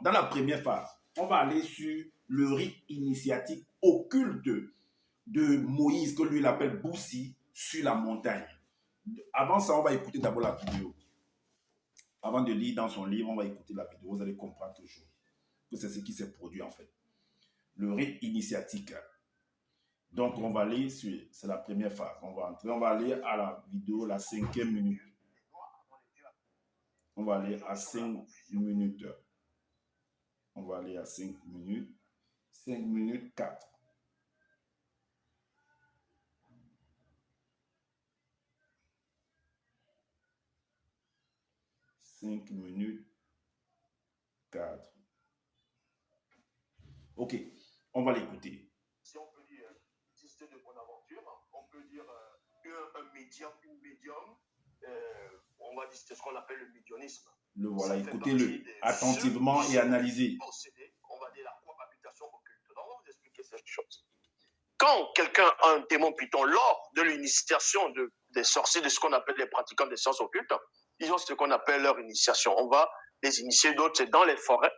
dans la première phase, on va aller sur le rite initiatique occulte de Moïse, que lui il appelle Boussi, sur la montagne. Avant ça, on va écouter d'abord la vidéo. Avant de lire dans son livre, on va écouter la vidéo, vous allez comprendre quelque chose. Que c'est ce qui s'est produit en fait. Le rite initiatique. Donc, on va aller sur, c'est la première phase. On va entrer, on va aller à la vidéo, la 5e minute. On va aller à 5 minutes. On va aller à 5 minutes. 5 minutes 4. Cinq minutes 4. Ok, on va l'écouter. Si on peut dire système de bonne aventure, on peut dire un médium, une médium, on va dire c'est ce qu'on appelle le médianisme. Le voilà, écoutez-le attentivement et analysez. On va dire la cohabitation occulte. Donc, on va vous expliquer cette chose. Quand quelqu'un a un démon python lors de l'initiation des sorciers, de ce qu'on appelle les pratiquants des sciences occultes, ils ont ce qu'on appelle leur initiation. On va les initier, d'autres c'est dans les forêts,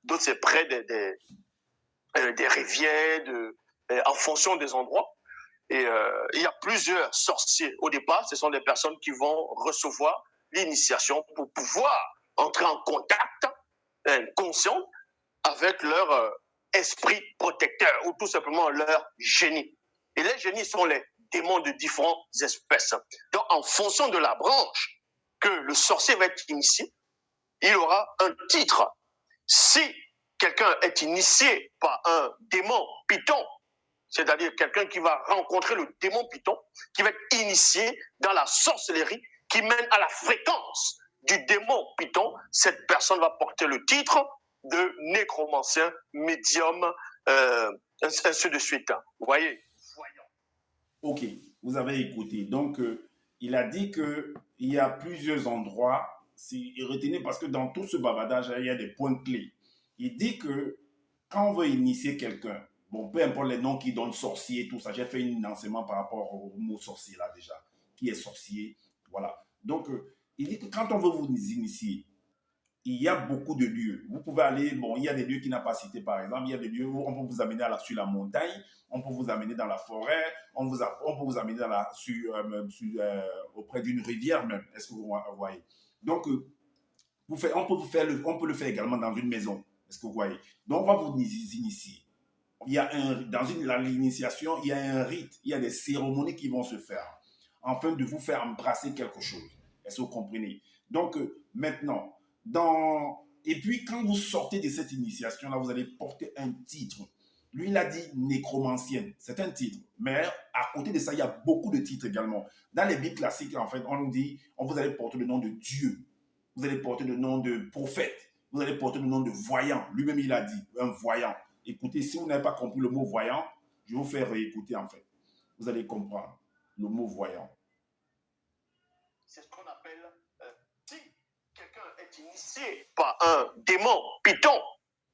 d'autres c'est près des rivières, en fonction des endroits. Et il y a plusieurs sorciers. Au départ, ce sont des personnes qui vont recevoir l'initiation pour pouvoir entrer en contact conscient avec leur esprit protecteur ou tout simplement leur génie. Et les génies sont les démons de différentes espèces. Donc, en fonction de la branche que le sorcier va être initié, il aura un titre. Si quelqu'un est initié par un démon python, c'est-à-dire quelqu'un qui va rencontrer le démon python, qui va être initié dans la sorcellerie, qui mène à la fréquence du démon python, cette personne va porter le titre de nécromancien, médium, ainsi de suite. Vous voyez? Voyons. Ok, vous avez écouté. Donc, il a dit qu'il y a plusieurs endroits. Retenez parce que dans tout ce bavardage, il y a des points clés. Il dit que quand on veut initier quelqu'un, bon, peu importe les noms qu'ils donnent, sorcier, tout ça, j'ai fait un enseignement par rapport au mot sorcier là déjà, qui est sorcier, voilà. Donc, il dit que quand on veut vous initier, il y a beaucoup de lieux. Vous pouvez aller, bon, il y a des lieux qu'il n'a pas cités par exemple, il y a des lieux où on peut vous amener sur la montagne, on peut vous amener dans la forêt, on peut vous amener auprès d'une rivière même, est-ce que vous voyez? Donc, on peut le faire également dans une maison, est-ce que vous voyez? Donc, on va vous initier. Il y a l'initiation, il y a un rite, il y a des cérémonies qui vont se faire afin de vous faire embrasser quelque chose. Est-ce que vous comprenez? Donc, maintenant, et puis quand vous sortez de cette initiation-là, vous allez porter un titre. Lui, il a dit nécromancienne. C'est un titre. Mais à côté de ça, il y a beaucoup de titres également. Dans les Bibles classiques, en fait, on nous dit, vous allez porter le nom de Dieu. Vous allez porter le nom de prophète. Vous allez porter le nom de voyant. Lui-même, il a dit, un voyant. Écoutez, si vous n'avez pas compris le mot voyant, je vais vous faire réécouter en fait. Vous allez comprendre le mot voyant. C'est ce qu'on appelle, si quelqu'un est initié par un démon python,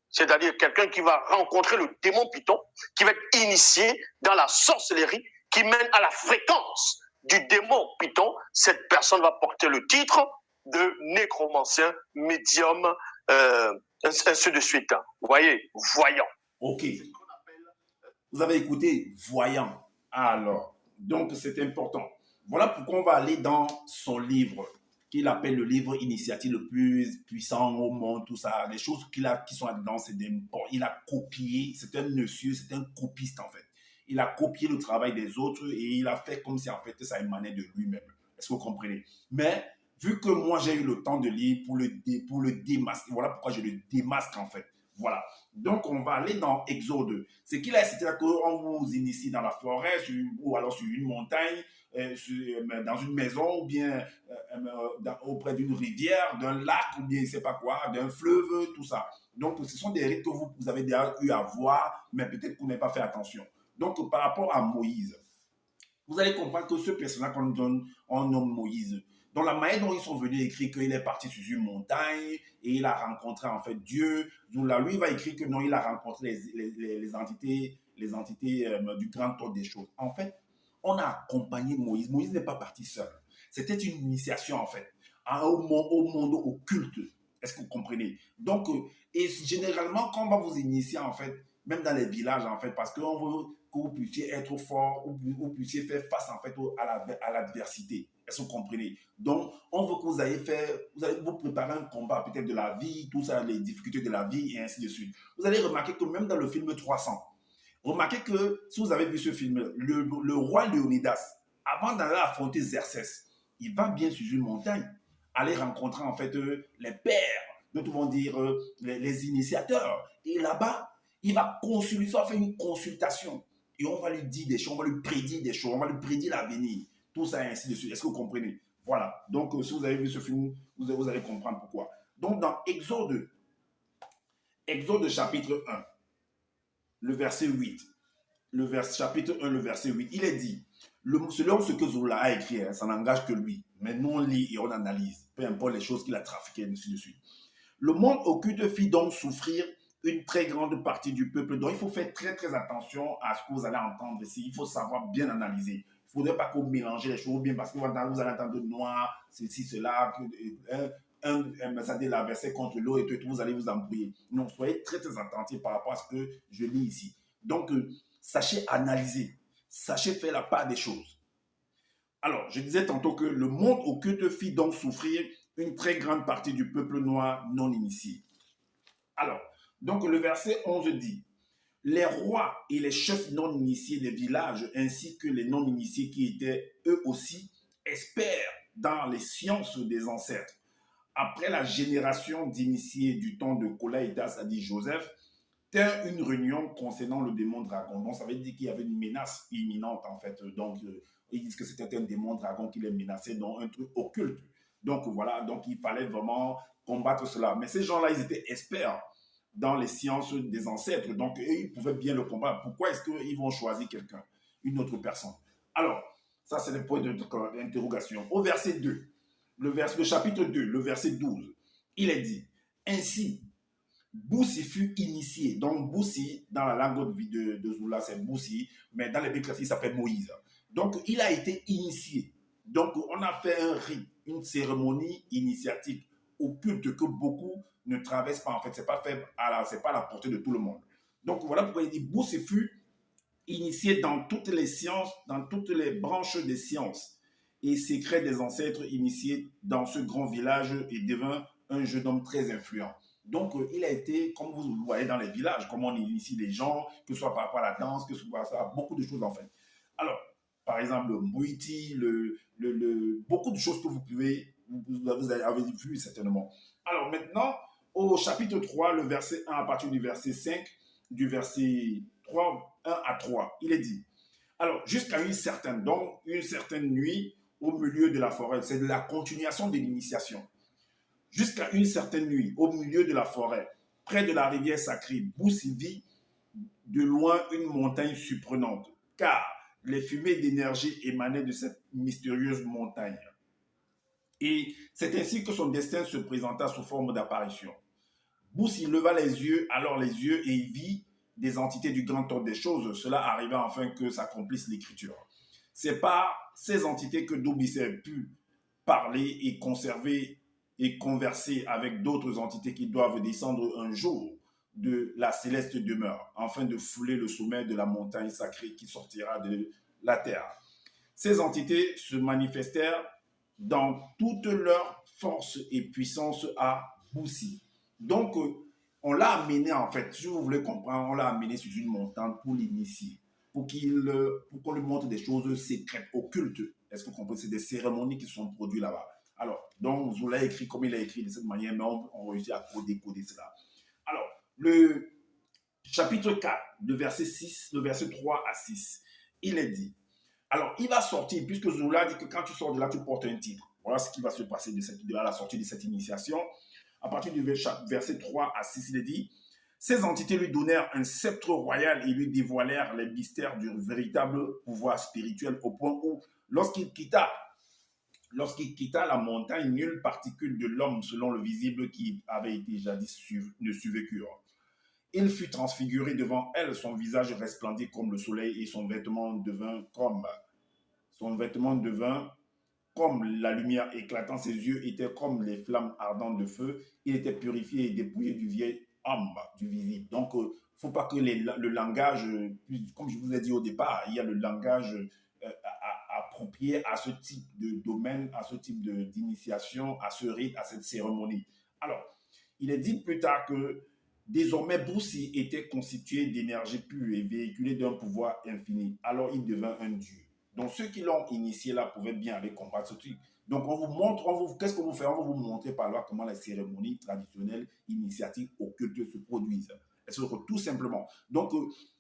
c'est-à-dire quelqu'un qui va rencontrer le démon python, qui va être initié dans la sorcellerie, qui mène à la fréquence du démon python, cette personne va porter le titre de nécromancien, médium, ainsi de suite. Vous voyez, voyant. Ok. Vous avez écouté voyant. Alors, donc c'est important. Voilà pourquoi on va aller dans son livre, qu'il appelle le livre initiatique le plus puissant au monde, tout ça. Les choses qui sont là-dedans, il a copié, c'est un monsieur, c'est un copiste en fait. Il a copié le travail des autres et il a fait comme si en fait ça émanait de lui-même. Est-ce que vous comprenez? Mais vu que moi j'ai eu le temps de lire pour le démasquer, voilà pourquoi je le démasque en fait. Voilà. Donc, on va aller dans Exode. C'est qu'il a cité qu'on vous initie dans la forêt ou alors sur une montagne, dans une maison ou bien auprès d'une rivière, d'un lac ou bien je ne sais pas quoi, d'un fleuve, tout ça. Donc, ce sont des rites que vous avez déjà eu à voir, mais peut-être que vous n'avez pas fait attention. Donc, par rapport à Moïse, vous allez comprendre que ce personnage qu'on donne, on nomme Moïse. Dans la manière dont ils sont venus écrire qu'il est parti sur une montagne et il a rencontré en fait Dieu. Là, lui, il va écrire que non, il a rencontré les entités du grand ordre des choses. En fait, on a accompagné Moïse. Moïse n'est pas parti seul. C'était une initiation en fait au monde occulte. Est-ce que vous comprenez? Donc, Et généralement, quand on va vous initier, en fait, même dans les villages, en fait, parce qu'on veut que vous puissiez être fort, ou vous puissiez faire face, en fait, à l'adversité. Est-ce que vous comprenez? Donc, on veut que vous ayez fait, vous allez vous préparer un combat, peut-être de la vie, tout ça, les difficultés de la vie, et ainsi de suite. Vous allez remarquer que même dans le film 300, remarquez que, si vous avez vu ce film, le roi Léonidas, avant d'aller affronter Xerxès, il va bien sur une montagne, aller rencontrer, en fait, les pères, nous pouvons dire les initiateurs. Et là-bas, il va consulter, il va faire une consultation. Et on va lui dire des choses, on va lui prédire des choses, on va lui prédire l'avenir. Tout ça, et ainsi de suite. Est-ce que vous comprenez? Voilà. Donc, si vous avez vu ce film, vous allez comprendre pourquoi. Donc, dans Exode chapitre 1, le verset 8, chapitre 1, le verset 8, il est dit, selon ce que Zola a écrit, ça n'engage que lui. Mais nous, on lit et on analyse, peu importe les choses qu'il a trafiquées, ainsi de suite. Le monde occulte fit donc souffrir une très grande partie du peuple. Donc, il faut faire très, très attention à ce que vous allez entendre ici. Il faut savoir bien analyser. Il ne faudrait pas que vous mélangez les choses bien parce que vous allez entendre noir, ceci, cela, un verset contre l'autre et tout, vous allez vous embrouiller. Non, soyez très, très attentifs par rapport à ce que je lis ici. Donc, sachez analyser. Sachez faire la part des choses. Alors, je disais tantôt que le monde occulte fit donc souffrir une très grande partie du peuple noir non initié. Alors, donc le verset 11 dit, les rois et les chefs non initiés des villages, ainsi que les non initiés qui étaient eux aussi experts dans les sciences des ancêtres, après la génération d'initiés du temps de Kolaïdas, c'est-à-dire Joseph, tinrent une réunion concernant le démon dragon. Donc, ça veut dire qu'il y avait une menace imminente, en fait. Donc, ils disent que c'était un démon dragon qui les menaçait, donc un truc occulte. Donc, voilà, donc il fallait vraiment combattre cela. Mais ces gens-là, ils étaient experts dans les sciences des ancêtres. Donc, eux, ils pouvaient bien le combattre. Pourquoi est-ce qu'ils vont choisir quelqu'un, une autre personne? Alors, ça, c'est le point d'interrogation. Au verset 2, le chapitre 2, le verset 12, il est dit, ainsi, Boussi fut initié. Donc, Boussi, dans la langue de Zoula, c'est Boussi, mais dans les Bibles classiques, il s'appelle Moïse. Donc, il a été initié. Donc, on a fait un rite, une cérémonie initiatique occulte que beaucoup ne traversent pas. En fait, c'est pas à la portée de tout le monde. Donc, voilà pourquoi il dit Boussi fut initié dans toutes les sciences, dans toutes les branches des sciences et secrets des ancêtres initiés dans ce grand village et devint un jeune homme très influent. Donc, il a été, comme vous le voyez dans les villages, comment on initie les gens, que ce soit par rapport à la danse, que ce soit à beaucoup de choses en fait. Alors, par exemple, le Mouiti, beaucoup de choses que vous avez vu certainement. Alors maintenant, au chapitre 3, le verset 1 à partir du verset 5, du verset 3, 1 à 3, il est dit, alors jusqu'à une certaine nuit au milieu de la forêt, c'est de la continuation de l'initiation. Jusqu'à une certaine nuit, au milieu de la forêt, près de la rivière sacrée, Boussi vit de loin une montagne surprenante, car les fumées d'énergie émanaient de cette mystérieuse montagne. Et c'est ainsi que son destin se présenta sous forme d'apparition. Boussi leva les yeux, et il vit des entités du grand ordre des choses. Cela arriva afin que s'accomplisse l'écriture. C'est par ces entités que Dobissé a pu parler et conserver et converser avec d'autres entités qui doivent descendre un jour de la céleste demeure, afin de fouler le sommet de la montagne sacrée qui sortira de la terre. Ces entités se manifestèrent dans toute leur force et puissance à Boussi. Donc, on l'a amené, en fait, si vous voulez comprendre, on l'a amené sur une montagne pour l'initier, pour qu'on lui montre des choses secrètes, occultes. Est-ce que vous comprenez? C'est des cérémonies qui sont produites là-bas. Alors, donc, Zola a écrit comme il a écrit de cette manière, mais on réussit à décoder cela. Alors, le chapitre 4, le verset 3 à 6, il est dit, alors, il va sortir, puisque Zola dit que quand tu sors de là, tu portes un titre. Voilà ce qui va se passer de la sortie de cette initiation. À partir du verset 3 à 6, il est dit, ces entités lui donnèrent un sceptre royal et lui dévoilèrent les mystères du véritable pouvoir spirituel au point où, lorsqu'il quitta la montagne, nulle particule de l'homme, selon le visible qui avait été jadis, ne survécurent. Il fut transfiguré devant elle, son visage resplendit comme le soleil et son vêtement devint comme la lumière éclatant, ses yeux étaient comme les flammes ardentes de feu. Il était purifié et dépouillé du vieil âme du visible. Donc, il ne faut pas que le langage, comme je vous ai dit au départ, il y a le langage approprié à ce type de domaine, à ce type d'initiation, à ce rite, à cette cérémonie. Alors, il est dit plus tard que désormais Bruce était constitué d'énergie pure et véhiculé d'un pouvoir infini. Alors il devint un dieu. Donc ceux qui l'ont initié là pouvaient bien aller combattre ce truc. Donc on vous montre, qu'est-ce qu'on vous fait? On va vous montrer par là comment les cérémonies traditionnelles initiatiques occultes se produisent. Tout simplement. Donc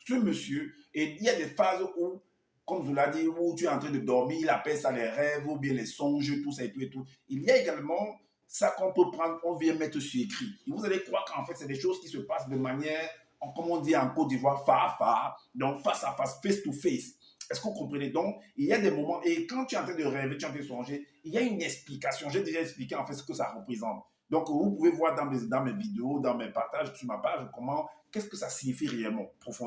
ce monsieur, et il y a des phases où, comme je l'ai dit, où tu es en train de dormir, il appelle ça les rêves ou bien les songes, tout ça et tout et tout. Il y a également ça qu'on peut prendre, on vient mettre sur écrit. Et vous allez croire qu'en fait, c'est des choses qui se passent de manière, comme on dit en Côte d'Ivoire, face à face, donc face à face, face to face. Est-ce que vous comprenez? Donc, il y a des moments, et quand tu es en train de rêver, tu es en train de songer, il y a une explication. J'ai déjà expliqué en fait ce que ça représente. Donc, vous pouvez voir dans mes vidéos, dans mes partages sur ma page, qu'est-ce que ça signifie réellement, profondément.